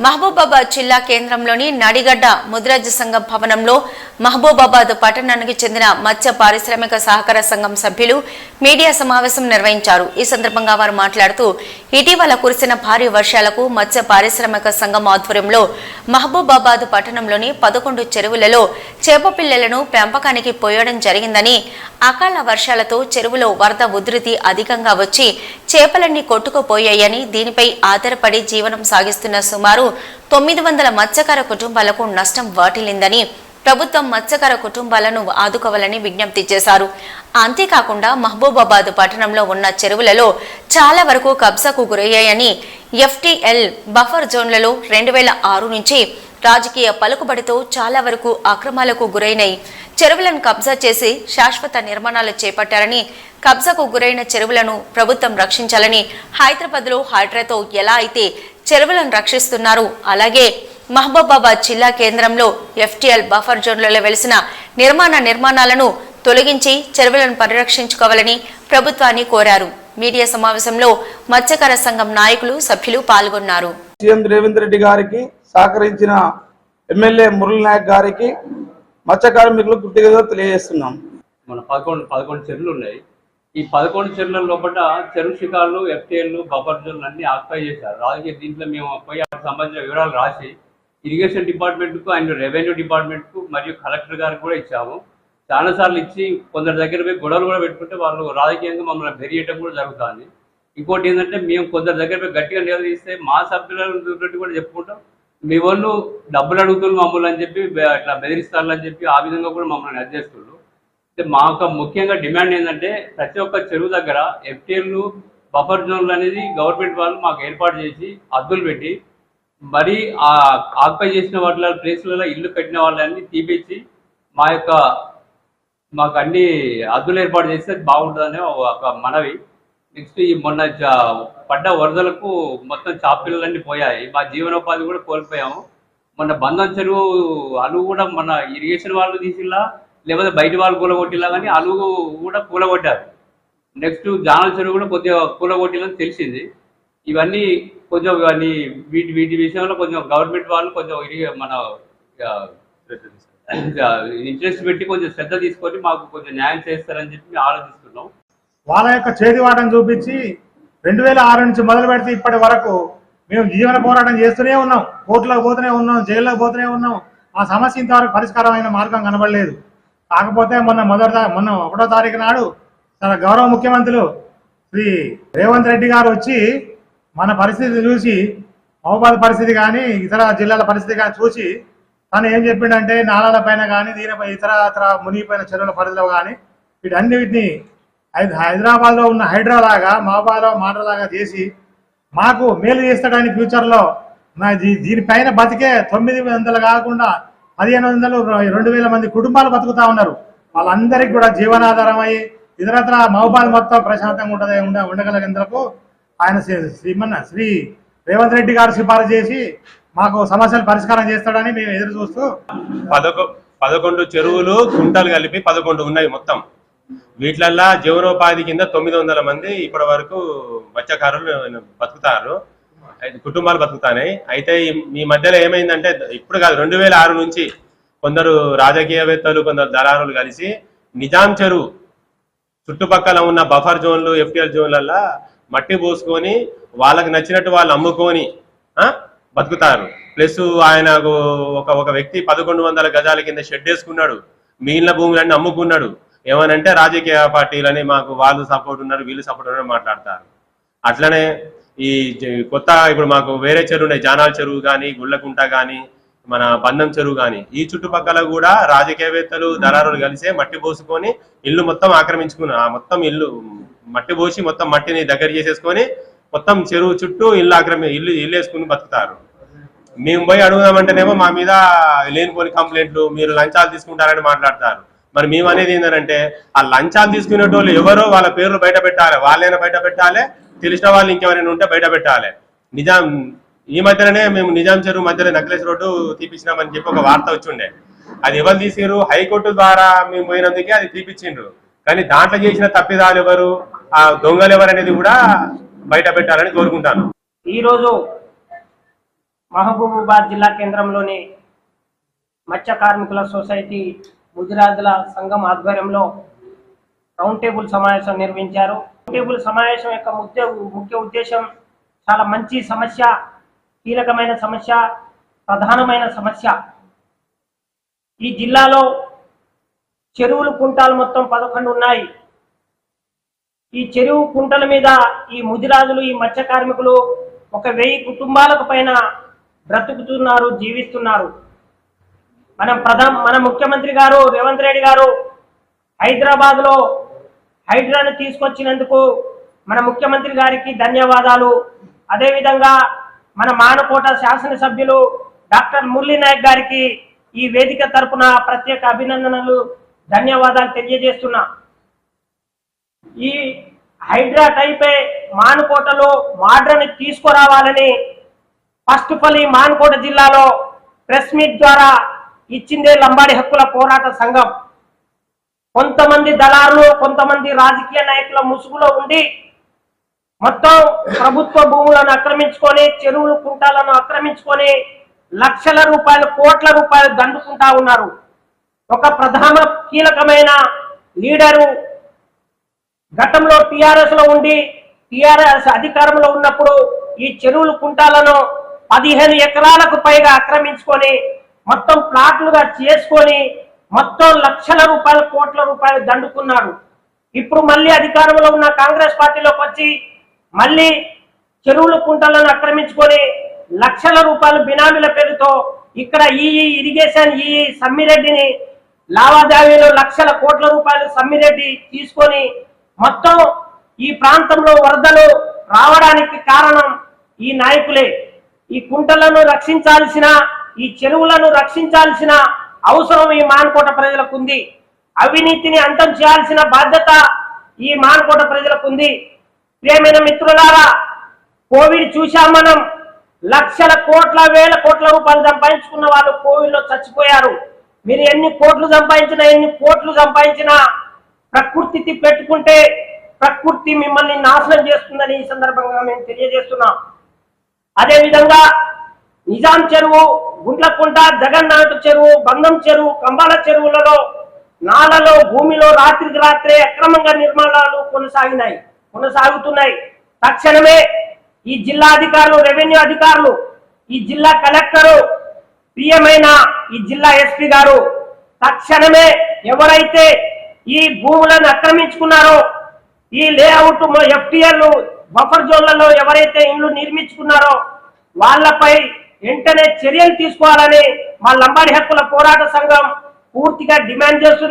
మహబూబాబాద్ జిల్లా కేంద్రంలోని నడిగడ్డ ముదిరాజ్ సంఘం భవనంలో మహబూబాబాద్ పట్టణానికి చెందిన మత్స్య పారిశ్రామిక సహకార సంఘం సభ్యులు మీడియా సమావేశం నిర్వహించారు. ఈ సందర్భంగా వారు మాట్లాడుతూ ఇటీవల కురిసిన భారీ వర్షాలకు మత్స్య పారిశ్రామిక సంఘం ఆధ్వర్యంలో మహబూబాబాద్ పట్టణంలోని 11 చెరువులలో చేప పిల్లలను పెంపకానికి పోయడం జరిగిందని, అకాల వర్షాలతో చెరువులో వరద ఉధృతి అధికంగా వచ్చి చేపలన్నీ కొట్టుకుపోయాయని, దీనిపై ఆధారపడి జీవనం సాగిస్తున్న సుమారు 900 మత్స్యకార కుటుంబాలకు నష్టం వాటిల్లిందని, ప్రభుత్వం మత్స్యకార కుటుంబాలను ఆదుకోవాలని విజ్ఞప్తి చేశారు. అంతేకాకుండా మహబూబాబాద్ పట్టణంలో ఉన్న చెరువులలో చాలా వరకు కబ్జాకు గురయ్యాయని, FTL బఫర్ జోన్లలో 2006 నుంచి రాజకీయ పలుకుబడితో చాలా వరకు అక్రమాలకు గురైనాయి. చెరువులను కబ్జా చేసి శాశ్వత నిర్మాణాలు చేపట్టారని, కబ్జాకు గురైన చెరువులను ప్రభుత్వం రక్షించాలని, హైదరాబాద్లో హైడ్రాతో ఎలా అయితే చెరువులను రక్షిస్తున్నారు అలాగే మహబూబాబాద్ జిల్లా కేంద్రంలో FTL బఫర్ జోన్లలో వెలిసిన నిర్మాణాలను తొలగించి చెరువులను పరిరక్షించుకోవాలని ప్రభుత్వాన్ని కోరారు. మీడియా సమావేశంలో మత్స్యకార సంఘం నాయకులు, సభ్యులు పాల్గొన్నారు. సీఎం రేవంత్ రెడ్డి గారికి సహకరించిన ఎమ్మెల్యే మురళీ నాయక్ గారికి మత్స్య కార్మికులు కృతజ్ఞతలు తెలియజేస్తున్నాం. మన 11 చెరువులు ఉన్నాయి. ఈ 11 చెరువుల లోపల చెరువు శిఖార్లు, FTL బఫర్ జోన్లు అన్ని ఆక్యుపై చేశారు. రాజకీయ దీంట్లో మేము పోయి సంబంధించిన వివరాలు రాసి ఇరిగేషన్ డిపార్ట్మెంట్కు అండ్ రెవెన్యూ డిపార్ట్మెంట్కు మరియు కలెక్టర్ గారికి కూడా ఇచ్చాము. చాలాసార్లు ఇచ్చి కొందరి దగ్గర పోయి గొడవలు కూడా పెట్టుకుంటే వాళ్ళు రాజకీయంగా మమ్మల్ని బెరియటం కూడా జరుగుతుంది. ఇంకోటి ఏంటంటే మేము కొందరి దగ్గర పోయి గట్టిగా నిలదీస్తే మా సభ్యులను కూడా చెప్పుకుంటాం, మీ వాళ్ళు డబ్బులు అడుగుతున్నారు మమ్మల్ని అని చెప్పి ఇట్లా బెదిరిస్తారని చెప్పి ఆ విధంగా కూడా మమ్మల్ని అడ్జేస్తున్నారు. మా యొక్క ముఖ్యంగా డిమాండ్ ఏంటంటే ప్రతి ఒక్క చెరువు దగ్గర FTL బఫర్ జోన్లు అనేది గవర్నమెంట్ వాళ్ళు మాకు ఏర్పాటు చేసి అద్దులు పెట్టి మరి ఆ ఆక్యుపై చేసిన వాటి ప్లేస్లలో ఇల్లు కట్టిన వాళ్ళని తీపిచ్చి మాకు అన్ని అద్దులు ఏర్పాటు చేస్తే బాగుంటుందని ఒక మనవి. నెక్స్ట్ ఈ మొన్న పడ్డ వరదలకు మొత్తం చాపిల్లలన్నీ పోయాయి, మా జీవనోపాధి కూడా కోల్పోయాము. మొన్న బంధం చెరువు అలుగు కూడా మన ఇరిగేషన్ వాళ్ళు తీసిలా లేకపోతే బయట వాళ్ళు కూలగొట్టిలా, కానీ అలుగు కూడా కూలగొట్టారు. నెక్స్ట్ జానల చెరువు కూడా కొద్దిగా కూలగొట్టిలని తెలిసింది. ఇవన్నీ కొంచెం వీటి విషయంలో కొంచెం గవర్నమెంట్ వాళ్ళు కొంచెం మన ఇంట్రెస్ట్ పెట్టి కొంచెం శ్రద్ధ తీసుకొని మాకు కొంచెం న్యాయం చేస్తారని చెప్పి ఆలోచిస్తున్నాం. వాళ్ళ యొక్క చేతివాటం చూపించి 2006 నుంచి మొదలు పెడితే ఇప్పటి వరకు మేము జీవన పోరాటం చేస్తూనే ఉన్నాం, కోర్టులకు పోతూనే ఉన్నాం, జైల్లోకి పోతూనే ఉన్నాం. ఆ సమస్య ఇంతవరకు పరిష్కారమైన మార్గం కనబడలేదు. కాకపోతే మొన్న 1వ తారీఖు నాడు తన గౌరవ ముఖ్యమంత్రులు శ్రీ రేవంత్ రెడ్డి గారు వచ్చి మన పరిస్థితి చూసి, మహబూబాబాద్ పరిస్థితి కానీ ఇతర జిల్లాల పరిస్థితి కానీ చూసి తను ఏం చెప్పిండంటే నాలాల పైన కానీ దీనిపై ఇతర మునిగిపోయిన చెరువుల పరిధిలో కానీ వీటన్నిటిని హైదరాబాద్లో ఉన్న హైడ్రా లాగా మహబూబాబాద్లో మాటలాగా చేసి మాకు మేలు చేస్తాడని ఫ్యూచర్లో దీనిపైన బతికే 900 కాకుండా 1500, 2000 మంది కుటుంబాలు బతుకుతా ఉన్నారు. వాళ్ళందరికీ కూడా జీవనాధారం అయ్యి ఇతరత్ర మహబూబాబాద్ మొత్తం ప్రశాంతంగా ఉండగలిగేందుకు ఆయన శ్రీ రేవంత్ రెడ్డి గారు సిఫారసు చేసి మాకు సమస్యలు పరిష్కారం చేస్తాడని మేము ఎదురు చూస్తూ 11 చెరువులు కుంటలు కలిపి 11 ఉన్నాయి మొత్తం. వీటిలల్లా జీవనోపాధి కింద 900 మంది ఇప్పటి వరకు మత్స్యకారులు బతుకుతారు, కుటుంబాలు బతుకుతాయి. అయితే ఈ మధ్యలో ఏమైందంటే ఇప్పుడు కాదు 2006 నుంచి కొందరు రాజకీయవేత్తలు, కొందరు దళారులు కలిసి నిజాం చెరువు చుట్టుపక్కల ఉన్న బఫర్ జోన్లు, FTL జోన్లల్లా మట్టి పోసుకొని వాళ్ళకి నచ్చినట్టు వాళ్ళు అమ్ముకొని బతుకుతారు. ప్లస్ ఆయనకు ఒక వ్యక్తి 1100 గజాల కింద షెడ్ వేసుకున్నాడు, మిగిలిన భూములన్నీ అమ్ముకున్నాడు. ఏమనంటే రాజకీయ పార్టీలని మాకు వాళ్ళు సపోర్ట్ ఉన్నారు, వీళ్ళు సపోర్ట్ ఉన్నారు మాట్లాడతారు. అట్లనే ఈ కొత్త ఇప్పుడు మాకు వేరే చెరువు ఉన్నాయి, జానాల చెరువు కానీ, గుళ్ళకుంట కానీ, మన బంధం చెరువు కానీ, ఈ చుట్టుపక్కల కూడా రాజకీయవేత్తలు, దళారులు కలిసే మట్టి పోసుకొని ఇల్లు మొత్తం ఆక్రమించుకున్నారు. ఆ మొత్తం ఇల్లు మట్టి పోసి మొత్తం మట్టిని దగ్గర చేసేసుకొని మొత్తం చెరువు చుట్టూ ఇల్లు వేసుకుని బతుకుతారు. మేము పోయి అడుగుదామంటేనేమో మా మీద లేనిపోని కంప్లైంట్లు, మీరు లంచాలు తీసుకుంటారని మాట్లాడతారు. మరి మేము అనేది ఏంటంటే ఆ లంచాలు తీసుకునేటోళ్ళు ఎవరో వాళ్ళ పేర్లు బయట పెట్టాలి, వాళ్ళైనా బయట పెట్టాలి, తెలిసిన వాళ్ళు ఇంకెవరైనా ఉంటే బయట పెట్టాలి. ఈ మధ్యలోనే మేము నిజాం చెరువు మధ్యలో నక్లెస్ రోడ్డు తీపించినామని చెప్పి ఒక వార్త వచ్చిండే. అది ఎవరు తీసారు? హైకోర్టు ద్వారా మేము పోయినందుకే అది తీపిచ్చిండ్రు. కానీ దాంట్లో చేసిన తప్పిదాలు ఎవరు, ఆ దొంగలు ఎవరు అనేది కూడా బయట పెట్టాలని కోరుకుంటాను. ఈరోజు మహబూబాబాద్ జిల్లా కేంద్రంలోని మత్స్య కార్మికుల సొసైటీ ముదిరాజుల సంఘం ఆధ్వర్యంలో రౌండ్ టేబుల్ సమావేశం నిర్వహించారు. రౌండ్ టేబుల్ సమావేశం యొక్క ముఖ్య ఉద్దేశం చాలా మంచి సమస్య, కీలకమైన సమస్య, ప్రధానమైన సమస్య. ఈ జిల్లాలో చెరువులు కుంటాలు మొత్తం 11 ఉన్నాయి. ఈ చెరువు కుంటల మీద ఈ ముదిరాజులు, ఈ మత్స్య కార్మికులు 1000 కుటుంబాలకు పైన బ్రతుకుతున్నారు, జీవిస్తున్నారు. మన ముఖ్యమంత్రి గారు రేవంత్ రెడ్డి గారు హైదరాబాద్ లో హైడ్రాను తీసుకొచ్చినందుకు మన ముఖ్యమంత్రి గారికి ధన్యవాదాలు. అదేవిధంగా మన మానకోట శాసనసభ్యులు డాక్టర్ మురళీ నాయక్ గారికి ఈ వేదిక తరపున ప్రత్యేక అభినందనలు, ధన్యవాదాలు తెలియజేస్తున్నా. ఈ హైడ్రా టైపే మానకోటలో మోడ్రన్ తీసుకురావాలని ఫస్ట్ ఆఫ్ ఆల్ ఈ మానకోట జిల్లాలో ప్రెస్ మీట్ ద్వారా ఇచ్చిందే లంబాడి హక్కుల పోరాట సంఘం. కొంతమంది దళారులు, కొంతమంది రాజకీయ నాయకుల ముసుగులో ఉండి మొత్తం ప్రభుత్వ భూములను ఆక్రమించుకొని, చెరువులు కుంటాలను ఆక్రమించుకొని లక్షల రూపాయలు, కోట్ల రూపాయలు దండుకుంటా ఉన్నారు. ఒక ప్రధాన కీలకమైన లీడరు గతంలో టిఆర్ఎస్ లో ఉండి, టిఆర్ఎస్ అధికారంలో ఉన్నప్పుడు ఈ చెరువులు కుంటాలను 15 ఎకరాలకు పైగా ఆక్రమించుకొని మొత్తం ప్లాట్లుగా చేసుకొని మొత్తం లక్షల రూపాయలు, కోట్ల రూపాయలు దండుకున్నాడు. ఇప్పుడు మళ్ళీ అధికారంలో ఉన్న కాంగ్రెస్ పార్టీలోకి వచ్చి మళ్ళీ చెరువులు కుంటలను ఆక్రమించుకొని లక్షల రూపాయలు బినామీల పేరుతో ఇక్కడ ఈ ఇరిగేషన్ ఈ సమ్మిరెడ్డిని లావాదేవీలో లక్షల కోట్ల రూపాయలు సమ్మిరెడ్డి తీసుకొని మొత్తం ఈ ప్రాంతంలో వరదలు రావడానికి కారణం ఈ నాయకులే. ఈ కుంటలను రక్షించాల్సిన, ఈ చెరువులను రక్షించాల్సిన అవసరం ఈ మానకోట ప్రజలకు ఉంది. అవినీతిని అంతం చేయాల్సిన బాధ్యత ఈ మానకోట ప్రజలకు ఉంది. ప్రియమైన మిత్రులారా, కోవిడ్ చూశాం మనం. లక్షల కోట్ల, వేల కోట్ల రూపాయలు సంపాదించుకున్న వాళ్ళు కోవిడ్లో చచ్చిపోయారు. మీరు ఎన్ని కోట్లు సంపాదించినా ప్రకృతి పెట్టుకుంటే ప్రకృతి మిమ్మల్ని నాశనం చేస్తుందని ఈ సందర్భంగా మేము తెలియజేస్తున్నాం. అదేవిధంగా నిజాం చెరువు, గుండ్లకుంట, జగన్నాథ చెరువు, బంధం చెరువు, కంబాల చెరువులలో నాలలో భూమిలో రాత్రికి రాత్రే అక్రమంగా నిర్మాణాలు కొనసాగుతున్నాయి. తక్షణమే ఈ జిల్లా అధికారులు, రెవెన్యూ అధికారులు, ఈ జిల్లా కలెక్టరు, ప్రియమైన ఈ జిల్లా ఎస్పీ గారు తక్షణమే ఎవరైతే ఈ భూములను ఆక్రమించుకున్నారో, ఈ లేఅవుట్ FTL బఫర్ జోన్లలో ఎవరైతే ఇళ్లు నిర్మించుకున్నారో వాళ్ళపై వెంటనే చర్యలు తీసుకోవాలని మా లంబాడి హక్కుల పోరాట సంఘం పూర్తిగా డిమాండ్ చేస్తుంది.